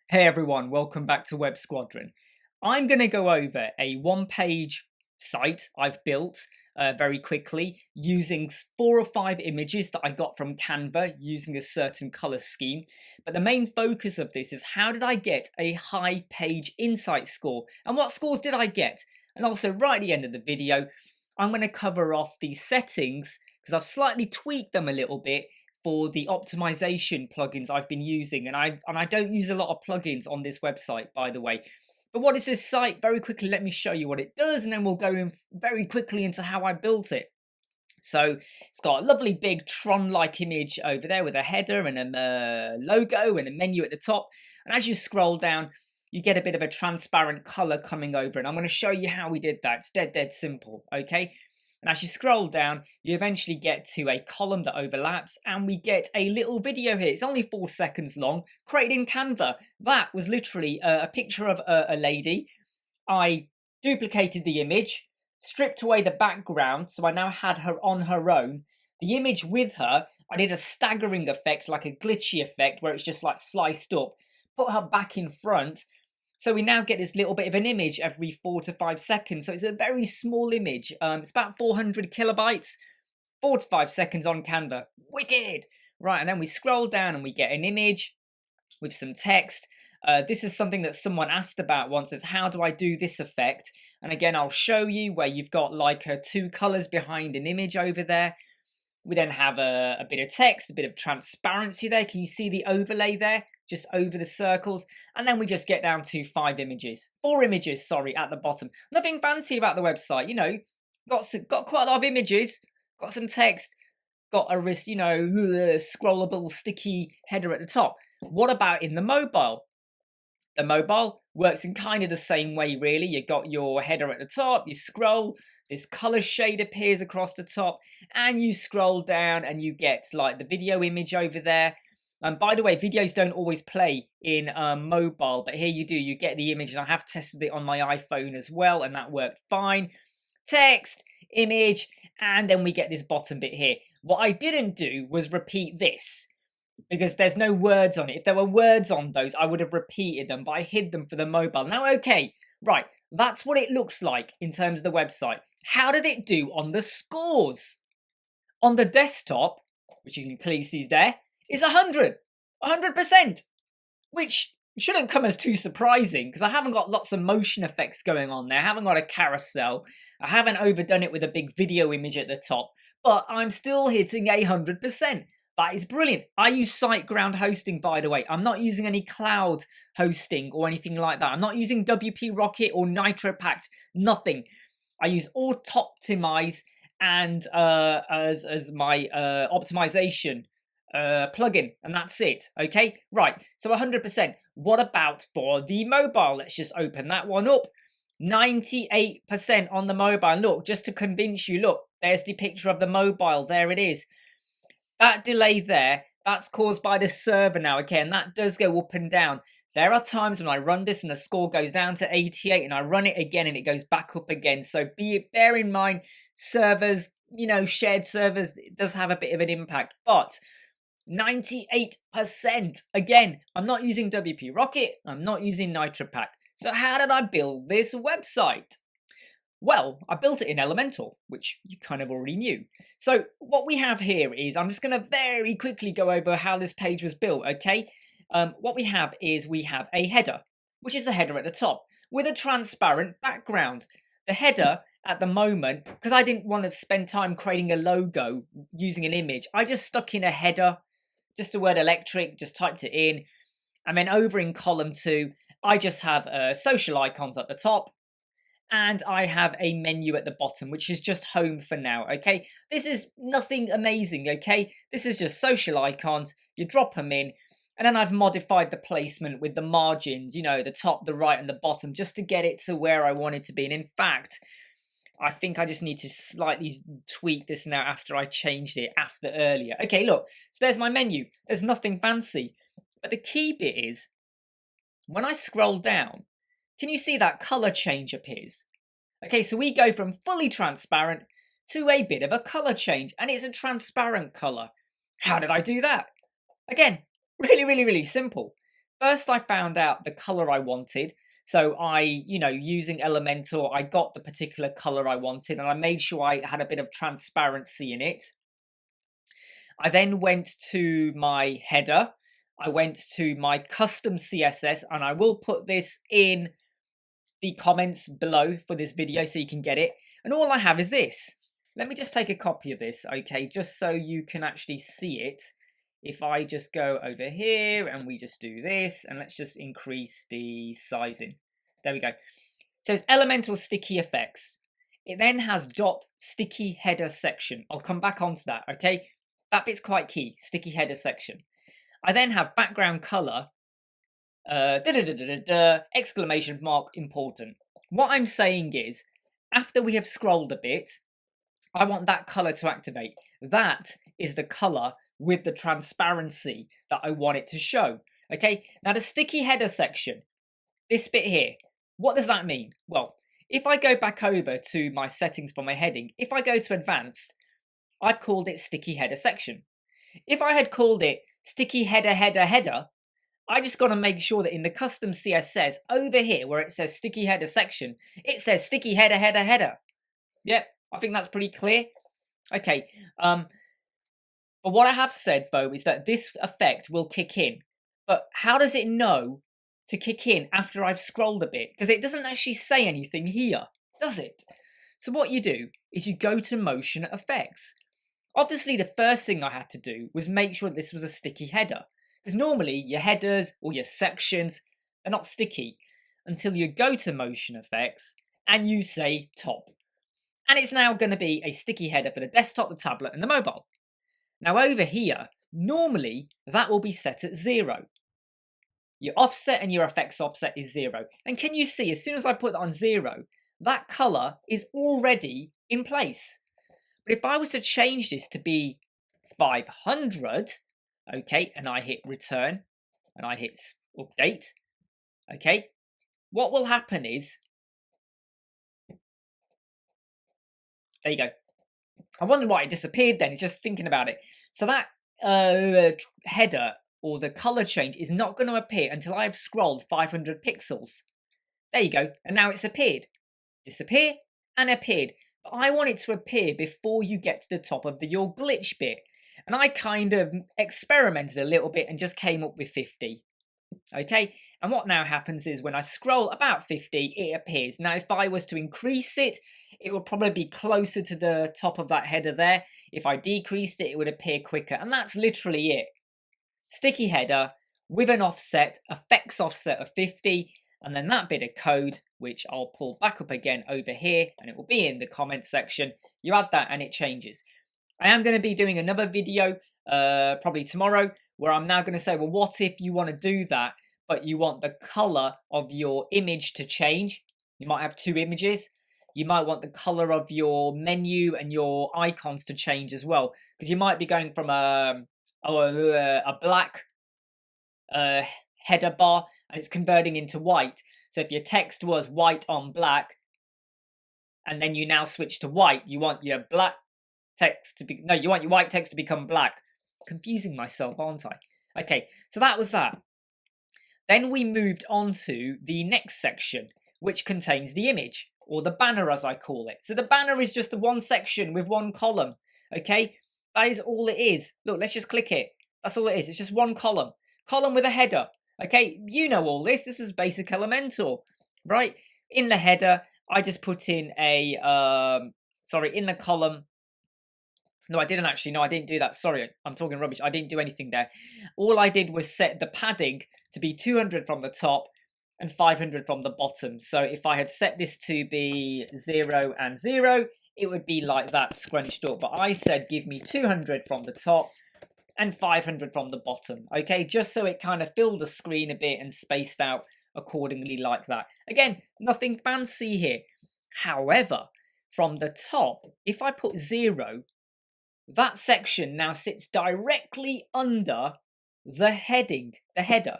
Hey everyone, welcome back to Web Squadron. I'm going to go over a one-page site I've built very quickly using 4 or 5 images that I got from Canva using a certain color scheme. But the main focus of this is how did I get a high page insight score and what scores did I get? And also right at the end of the video, I'm going to cover off the settings because I've slightly tweaked them a little bit for the optimization plugins I've been using, and I don't use a lot of plugins on this website, by the way. But what is this site? Very quickly, let me show you what it does, and then we'll go in very quickly into how I built it. So it's got a lovely big Tron-like image over there with a header and a logo and a menu at the top. And as you scroll down, you get a bit of a transparent color coming over, and I'm going to show you how we did that. It's dead simple, okay? And as you scroll down, you eventually get to a column that overlaps, and we get a little video here. It's only 4 seconds long, created in Canva. That was literally a picture of a lady. I duplicated the image, stripped away the background, so I now had her on her own. The image with her, I did a staggering effect, like a glitchy effect, where it's just like sliced up. Put her back in front, so we now get this little bit of an image every 4 to 5 seconds. So it's a very small image. It's about 400 kilobytes, 4 to 5 seconds on Canva. Wicked! Right, and then we scroll down and we get an image with some text. This is something that someone asked about once, is how do I do this effect? And again, I'll show you where you've got like 2 colors behind an image over there. We then have a bit of text, a bit of transparency there. Can you see the overlay there? Just over the circles. And then we just get down to 4 images, sorry, at the bottom. Nothing fancy about the website, you know. Got quite a lot of images, got some text, got a scrollable sticky header at the top. What about in the mobile? The mobile works in kind of the same way, really. You got your header at the top, you scroll, this color shade appears across the top, and you scroll down and you get like the video image over there. And by the way, videos don't always play in mobile, but here you do. You get the image, and I have tested it on my iPhone as well, and that worked fine. Text, image, and then we get this bottom bit here. What I didn't do was repeat this, because there's no words on it. If there were words on those, I would have repeated them, but I hid them for the mobile. Now, okay, right, that's what it looks like in terms of the website. How did it do on the scores? On the desktop, which you can clearly see there, is 100%, which shouldn't come as too surprising because I haven't got lots of motion effects going on there. I haven't got a carousel. I haven't overdone it with a big video image at the top, but I'm still hitting 100%. That is brilliant. I use SiteGround hosting, by the way. I'm not using any cloud hosting or anything like that. I'm not using WP Rocket or NitroPact, nothing. I use Optimize and as my optimization plugin, and that's it. Okay, right, so 100%. What about for the mobile? Let's just open that one up. 98% on the mobile. Look, just to convince you, look, there's the picture of the mobile. There it is. That delay there, that's caused by the server now, okay, and that does go up and down. There are times when I run this and the score goes down to 88 and I run it again and it goes back up again. So bear in mind, servers, shared servers, it does have a bit of an impact. But 98%. Again, I'm not using WP Rocket. I'm not using NitroPact. So how did I build this website? Well, I built it in Elementor, which you kind of already knew. So what we have here is, I'm just going to very quickly go over how this page was built, okay? What we have is we have a header, which is a header at the top, with a transparent background. The header at the moment, because I didn't want to spend time creating a logo using an image, I just stuck in a header, just the word electric, just typed it in. And then over in column 2, I just have social icons at the top. And I have a menu at the bottom, which is just home for now, okay? This is nothing amazing, okay? This is just social icons. You drop them in. And then I've modified the placement with the margins, the top, the right, and the bottom, just to get it to where I want it to be. And in fact, I think I just need to slightly tweak this now after I changed it after earlier. Okay, look, so there's my menu. There's nothing fancy. But the key bit is, when I scroll down, can you see that color change appears? Okay, so we go from fully transparent to a bit of a color change, and it's a transparent color. How did I do that? Again, really simple. First, I found out the color I wanted. So using Elementor, I got the particular color I wanted and I made sure I had a bit of transparency in it. I then went to my header. I went to my custom CSS, and I will put this in the comments below for this video so you can get it. And all I have is this. Let me just take a copy of this, okay, just so you can actually see it. If I just go over here and we just do this, and let's just increase the sizing. There we go. So it's Elementor sticky effects. It then has .sticky header section. I'll come back onto that, okay? That bit's quite key, sticky header section. I then have background color, exclamation mark important. What I'm saying is, after we have scrolled a bit, I want that color to activate. That is the color with the transparency that I want it to show. Okay, now the sticky header section, this bit here, what does that mean? Well, if I go back over to my settings for my heading, if I go to advanced, I've called it sticky header section. If I had called it sticky header header, I just got to make sure that in the custom CSS over here where it says sticky header section, it says sticky header header. Yep, I think that's pretty clear. Okay, but what I have said though is that this effect will kick in. But how does it know to kick in after I've scrolled a bit? Because it doesn't actually say anything here, does it? So what you do is you go to motion effects. Obviously, the first thing I had to do was make sure that this was a sticky header. Because normally your headers or your sections are not sticky until you go to motion effects and you say top. And it's now going to be a sticky header for the desktop, the tablet and the mobile. Now over here, normally that will be set at 0. Your offset and your effects offset is 0. And can you see, as soon as I put that on 0, that color is already in place. But if I was to change this to be 500, okay, and I hit return and I hit update, okay, what will happen is, there you go. I wonder why it disappeared then. It's just thinking about it. So that header or the color change is not going to appear until I've scrolled 500 pixels. There you go. And now it's appeared. Disappear and appeared. But I want it to appear before you get to the top of your glitch bit. And I kind of experimented a little bit and just came up with 50. Okay, and what now happens is when I scroll about 50, it appears. Now, if I was to increase it, it would probably be closer to the top of that header there. If I decreased it, it would appear quicker. And that's literally it. Sticky header with an offset, effects offset of 50, and then that bit of code, which I'll pull back up again over here, and it will be in the comments section. You add that and it changes. I am going to be doing another video probably tomorrow where I'm now going to say, well, what if you want to do that, but you want the color of your image to change? You might have 2 images. You might want the color of your menu and your icons to change as well, because you might be going from a black header bar and it's converting into white. So if your text was white on black and then you now switch to white, you want your black text to be, no, you want your white text to become black. Confusing myself, aren't I? Okay, so that was that. Then we moved on to the next section, which contains the image, or the banner as I call it. So the banner is just the one section with one column, okay? That is all it is. Look, let's just click it. That's all it is. It's just one column. Column with a header, okay? You know all this. This is basic Elementor, right? In the header, I just put in a, in the column. No, I didn't actually. No, I didn't do that. Sorry, I'm talking rubbish. I didn't do anything there. All I did was set the padding to be 200 from the top and 500 from the bottom. So if I had set this to be 0 and 0, it would be like that, scrunched up. But I said give me 200 from the top and 500 from the bottom. Okay, just so it kind of filled the screen a bit and spaced out accordingly like that. Again, nothing fancy here. However, from the top, if I put 0, that section now sits directly under the heading, the header.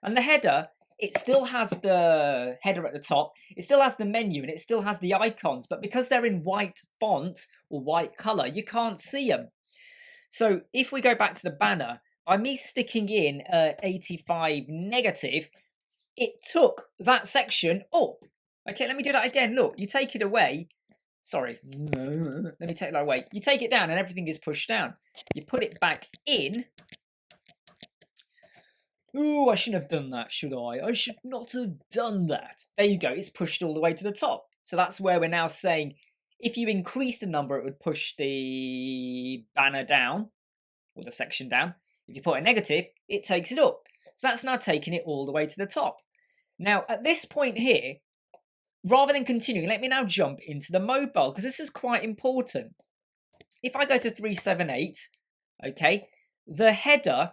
And the header, it still has the header at the top, it still has the menu, and it still has the icons. But because they're in white font or white color, you can't see them. So if we go back to the banner, by me sticking in 85 negative, it took that section up. Okay, let me do that again. Look, you take it away. Sorry. Let me take that away. You take it down and everything is pushed down. You put it back in. Ooh, I shouldn't have done that, should I? I should not have done that. There you go. It's pushed all the way to the top. So that's where we're now saying if you increase the number, it would push the banner down, or the section down. If you put a negative, it takes it up. So that's now taking it all the way to the top. Now, at this point here, rather than continuing, let me now jump into the mobile, because this is quite important. If I go to 378, okay, the header,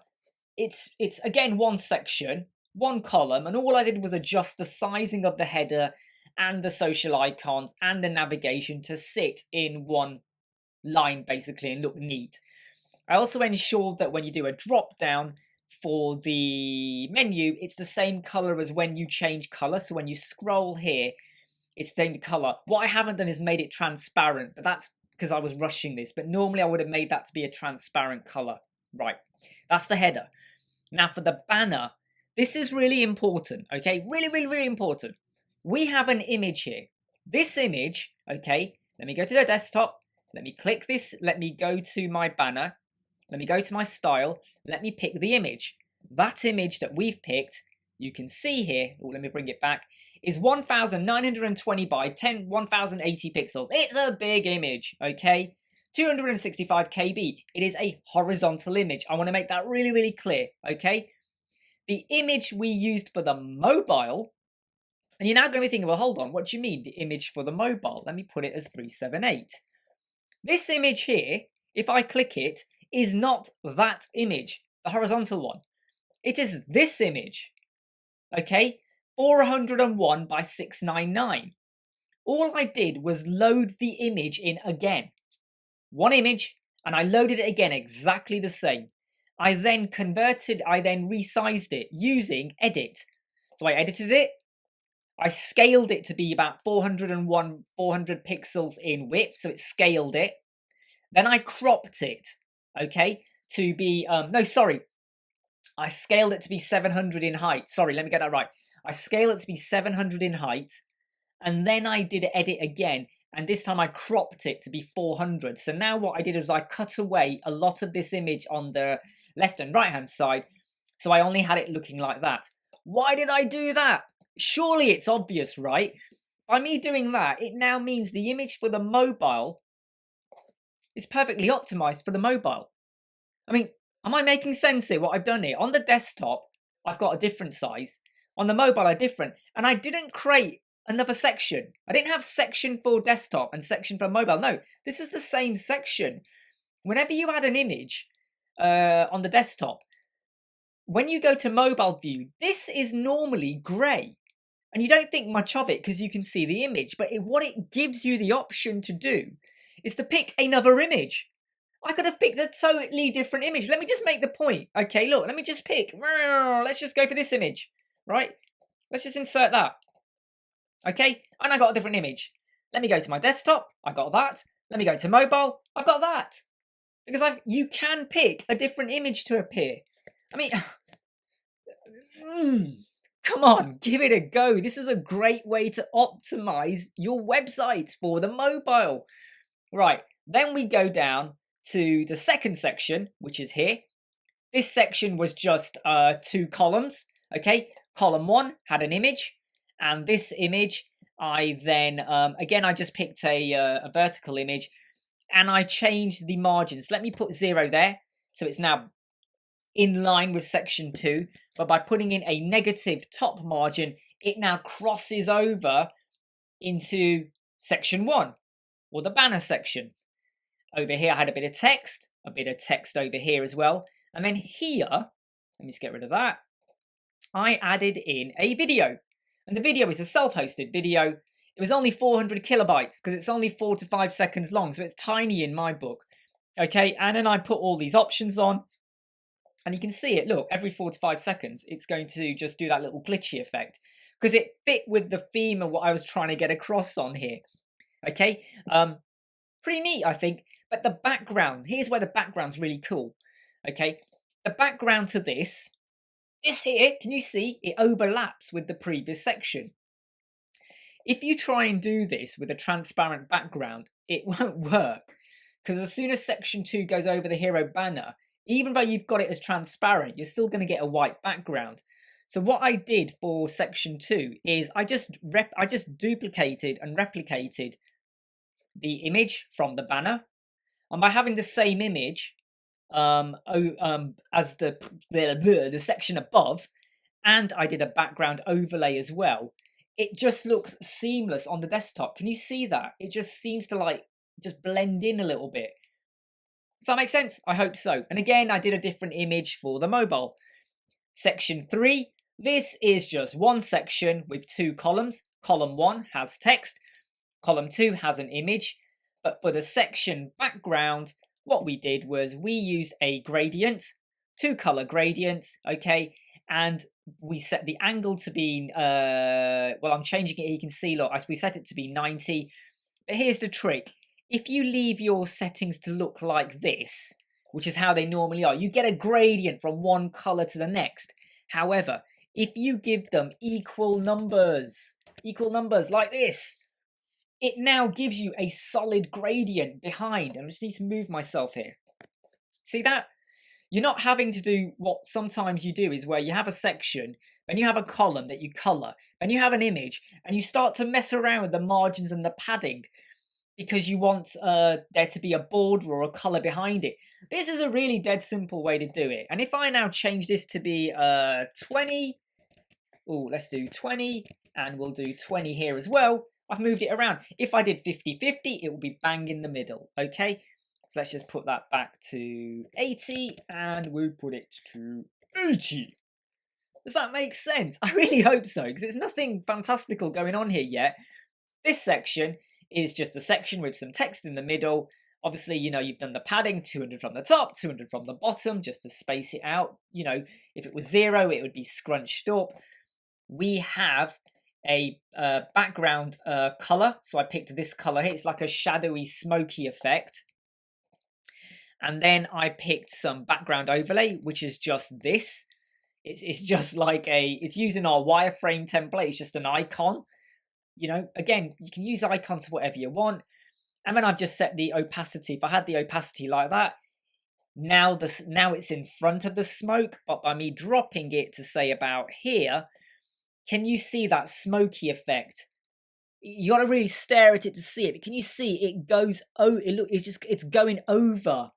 it's again one section, one column, and all I did was adjust the sizing of the header and the social icons and the navigation to sit in one line, basically, and look neat. I also ensured that when you do a drop down for the menu, it's the same color as when you change color. So when you scroll here, it's the same color. What I haven't done is made it transparent, but that's because I was rushing this. But normally I would have made that to be a transparent color. Right, that's the header. Now for the banner, this is really important, okay? Really important. We have an image here. This image, okay, let me go to the desktop. Let me click this. Let me go to my banner. Let me go to my style. Let me pick the image. That image that we've picked, you can see here, let me bring it back, is 1920 by 1080 pixels. It's a big image, okay? 265 KB. It is a horizontal image. I want to make that really clear, okay? The image we used for the mobile, and you're now going to be thinking, well, hold on, what do you mean, the image for the mobile? Let me put it as 378. This image here, if I click it, is not that image, the horizontal one. It is this image, okay? 401 by 699. All I did was load the image in again. One image, and I loaded it again exactly the same. I then resized it using edit. So I edited it. I scaled it to be about 400 pixels in width, so it scaled it. Then I cropped it, okay, to be, I scaled it to be 700 in height. Sorry, let me get that right. I scaled it to be 700 in height, and then I did edit again, and this time I cropped it to be 400. So now what I did was I cut away a lot of this image on the left and right hand side, so I only had it looking like that. Why did I do that? Surely it's obvious, right? By me doing that, it now means the image for the mobile is perfectly optimized for the mobile. I mean, am I making sense here, what I've done here? On the desktop, I've got a different size. On the mobile, are different. And I didn't create another section. I didn't have section for desktop and section for mobile. No, this is the same section. Whenever you add an image on the desktop, when you go to mobile view, this is normally grey. And you don't think much of it because you can see the image. But what it gives you the option to do is to pick another image. I could have picked a totally different image. Let me just make the point. Okay, look, let me just pick. Let's just go for this image, right? Let's just insert that. Okay, and I got a different image. Let me go to my desktop. I got that. Let me go to mobile. I've got that. Because you can pick a different image to appear. I mean, come on, give it a go. This is a great way to optimize your websites for the mobile. Right, then we go down to the second section, which is here. This section was just 2 columns. Okay, column 1 had an image, and this image I then again I just picked a vertical image, and I changed the margins. Let me put 0 there, so it's now in line with section 2. But by putting in a negative top margin, it now crosses over into section 1, or the banner section. Over here I had a bit of text over here as well. And then here, let me just get rid of that. I added in a video. And the video is a self-hosted video. It was only 400 kilobytes because it's only 4 to 5 seconds long. So it's tiny in my book. Okay, and then I put all these options on. And you can see it, look, every 4 to 5 seconds, it's going to just do that little glitchy effect. Because it fit with the theme of what I was trying to get across on here. Okay, pretty neat, I think. But the background, here's where the background's really cool. Okay, the background to this here, can you see it overlaps with the previous section? If you try and do this with a transparent background, it won't work, because as soon as section 2 goes over the hero banner, even though you've got it as transparent, you're still going to get a white background. So what I did for section 2 is I just duplicated and replicated the image from the banner, and by having the same image as the section above, and I did a background overlay as well, it just looks seamless on the desktop. Can you see that? It just seems to like just blend in a little bit. Does that make sense? I hope so. And again, I did a different image for the mobile. Section 3, this is just one section with 2 columns. Column 1 has text, column 2 has an image, but for the section background, what we did was we used a gradient, 2 color gradients, okay, and we set the angle to be, well, I'm changing it here, you can see, look, we set it to be 90, but here's the trick. If you leave your settings to look like this, which is how they normally are, you get a gradient from one color to the next. However, if you give them equal numbers like this, it now gives you a solid gradient behind. I just need to move myself here. See that? You're not having to do what sometimes you do, is where you have a section and you have a column that you color and you have an image and you start to mess around with the margins and the padding because you want there to be a border or a color behind it. This is a really dead simple way to do it. And if I now change this to be 20, oh, let's do 20, and we'll do 20 here as well. I've moved it around. If I did 50-50, it will be bang in the middle, okay? So let's just put that back to 80, and we'll put it to 80. Does that make sense? I really hope so, because there's nothing fantastical going on here yet. This section is just a section with some text in the middle. Obviously, you know, you've done the padding, 200 from the top, 200 from the bottom, just to space it out. You know, if it was 0, it would be scrunched up. We have a background color, so I picked this color here. It's like a shadowy, smoky effect. And then I picked some background overlay, which is just this. It's just like it's using our wireframe template. It's just an icon. You know, again, you can use icons for whatever you want. And then I've just set the opacity. If I had the opacity like that, now it's in front of the smoke, but by me dropping it to say about here, can you see that smoky effect? You got to really stare at it to see it. But can you see it goes? Oh, it's going over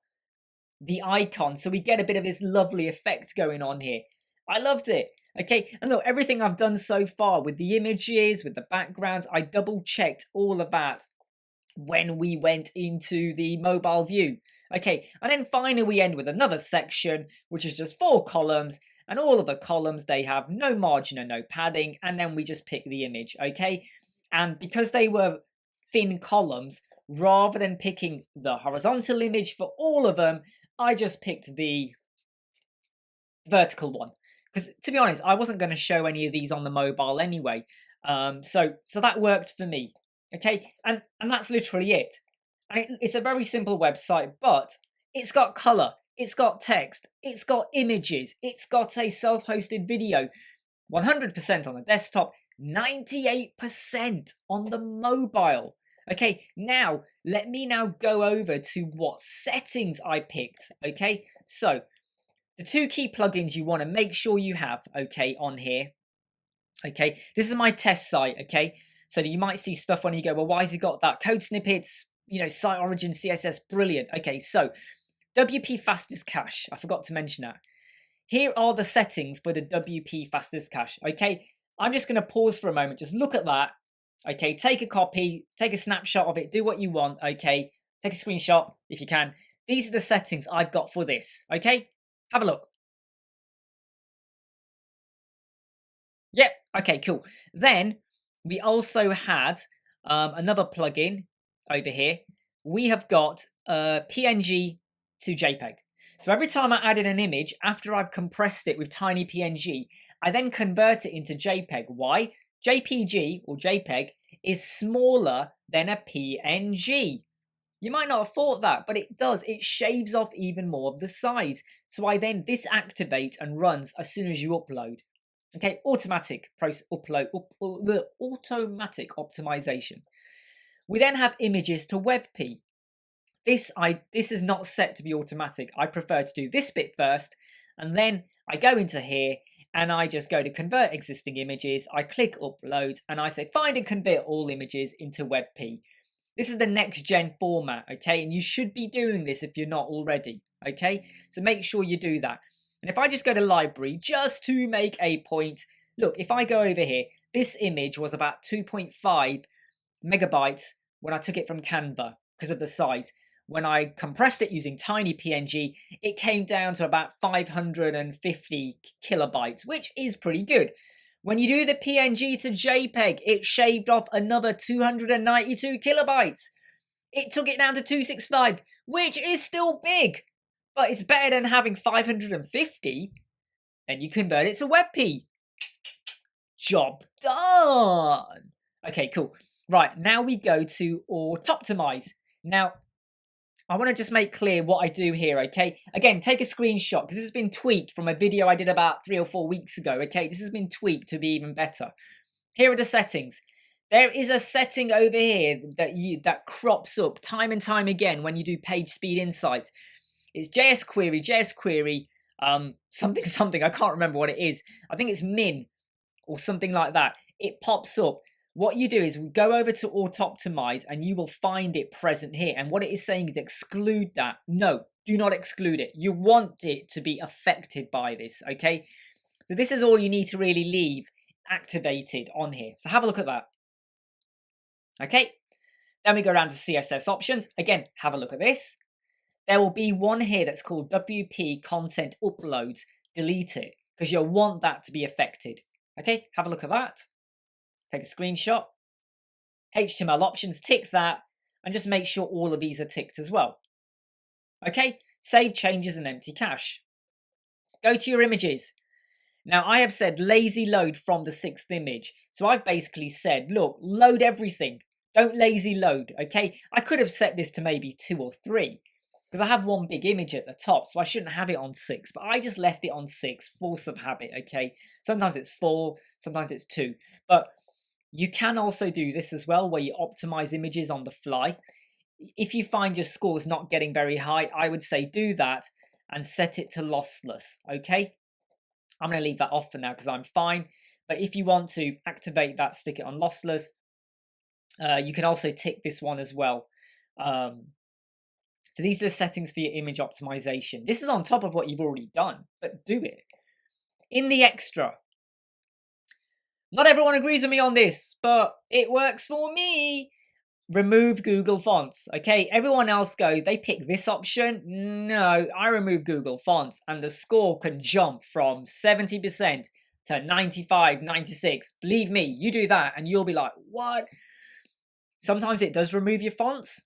the icon, so we get a bit of this lovely effect going on here. I loved it. Okay, and look, everything I've done so far with the images, with the backgrounds, I double checked all of that when we went into the mobile view. Okay, and then finally we end with another section, which is just 4 columns, and all of the columns, they have no margin and no padding, and then we just pick the image, okay? And because they were thin columns, rather than picking the horizontal image for all of them, I just picked the vertical one. Because to be honest, I wasn't going to show any of these on the mobile anyway. So that worked for me. Okay, and that's literally it. And it's a very simple website, but it's got color, it's got text, it's got images, it's got a self-hosted video, 100% on the desktop, 98% on the mobile. Okay, now let me go over to what settings I picked. Okay, so the 2 key plugins you want to make sure you have, okay, on here. Okay, this is my test site, okay? So you might see stuff when you go, well, why has he got that? Code snippets, you know, site origin, CSS, brilliant. Okay, so WP fastest cache, I forgot to mention that. Here are the settings for the WP fastest cache, okay? I'm just going to pause for a moment, just look at that. Okay, take a copy, take a snapshot of it, do what you want, okay? Take a screenshot if you can. These are the settings I've got for this, okay? Have a look. Yep, okay, cool. Then we also had another plugin over here. We have got PNG to JPEG. So every time I add in an image, after I've compressed it with tiny PNG, I then convert it into JPEG. Why? JPG or JPEG is smaller than a PNG. You might not have thought that, but it does. It shaves off even more of the size. So I then this activates and runs as soon as you upload. Okay, automatic the automatic optimization. We then have images to WebP. This is not set to be automatic. I prefer to do this bit first, and then I go into here and I just go to convert existing images. I click upload and I say find and convert all images into WebP. This is the next gen format, okay? And you should be doing this if you're not already, okay? So make sure you do that. And if I just go to library, just to make a point, look, if I go over here, this image was about 2.5 megabytes when I took it from Canva because of the size. When I compressed it using tiny PNG, it came down to about 550 kilobytes, which is pretty good. When you do the PNG to JPEG, it shaved off another 292 kilobytes. It took it down to 265, which is still big, but it's better than having 550. Then you convert it to WebP. Job done. Okay, cool. Right, now we go to Optimize. Now, I want to just make clear what I do here, okay? Again, take a screenshot because this has been tweaked from a video I did about 3 or 4 weeks ago, okay? This has been tweaked to be even better. Here are the settings. There is a setting over here that crops up time and time again when you do page speed insights. It's JS query, something, I can't remember what it is. I think it's min or something like that. It pops up. What you do is we go over to Auto-Optimize and you will find it present here. And what it is saying is exclude that. No, do not exclude it. You want it to be affected by this, okay? So this is all you need to really leave activated on here. So have a look at that. Okay, then we go down to CSS options. Again, have a look at this. There will be one here that's called WP Content Uploads. Delete it because you'll want that to be affected. Okay, have a look at that. Take a screenshot. HTML options, tick that, and just make sure all of these are ticked as well. Okay, save changes and empty cache. Go to your images. Now I have said lazy load from the 6th image. So I've basically said, look, load everything. Don't lazy load, okay? I could have set this to maybe 2 or 3 because I have one big image at the top, so I shouldn't have it on 6, but I just left it on 6, force of habit, okay? Sometimes it's 4, sometimes it's 2, but you can also do this as well where you optimize images on the fly. If you find your score is not getting very high, I would say do that and set it to lossless, okay? I'm going to leave that off for now because I'm fine. But if you want to activate that, stick it on lossless. You can also tick this one as well. So these are the settings for your image optimization. This is on top of what you've already done, but do it. In the extra, not everyone agrees with me on this, but it works for me. Remove Google fonts. Okay, everyone else goes, they pick this option. No, I remove Google fonts and the score can jump from 70% to 95, 96. Believe me, you do that and you'll be like, what? Sometimes it does remove your fonts.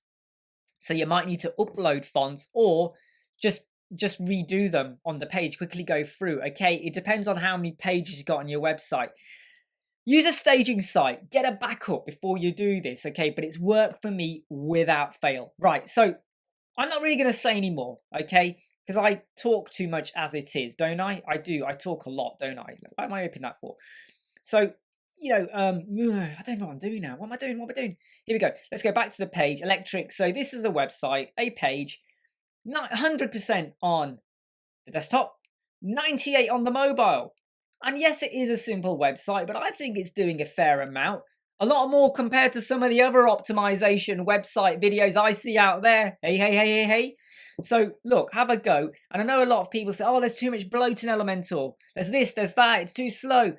So you might need to upload fonts or just redo them on the page, quickly go through. Okay, it depends on how many pages you got on your website. Use a staging site, get a backup before you do this, okay? But it's worked for me without fail. Right, so I'm not really going to say anymore, okay? Because I talk too much as it is, don't I? I do, I talk a lot, don't I? Why am I opening that for? So, you know, I don't know what I'm doing now. What am I doing? Here we go. Let's go back to the page, electric. So this is a website, a page, 100% on the desktop, 98 on the mobile. And yes, it is a simple website, but I think it's doing a fair amount. A lot more compared to some of the other optimization website videos I see out there. Hey. So look, have a go. And I know a lot of people say, oh, there's too much bloat in Elementor. There's this, there's that, it's too slow.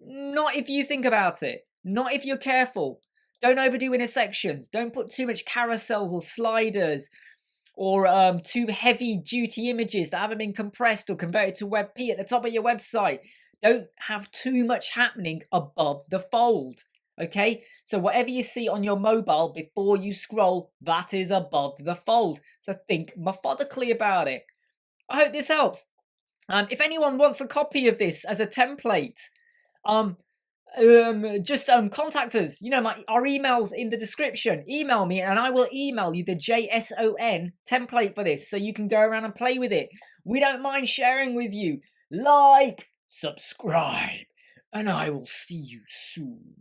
Not if you think about it. Not if you're careful. Don't overdo intersections. Don't put too much carousels or sliders or too heavy duty images that haven't been compressed or converted to WebP at the top of your website. Don't have too much happening above the fold, okay? So whatever you see on your mobile before you scroll, that is above the fold. So think methodically about it. I hope this helps. If anyone wants a copy of this as a template, just contact us. You know, our email's in the description. Email me and I will email you the JSON template for this so you can go around and play with it. We don't mind sharing with you. Like, subscribe, and I will see you soon.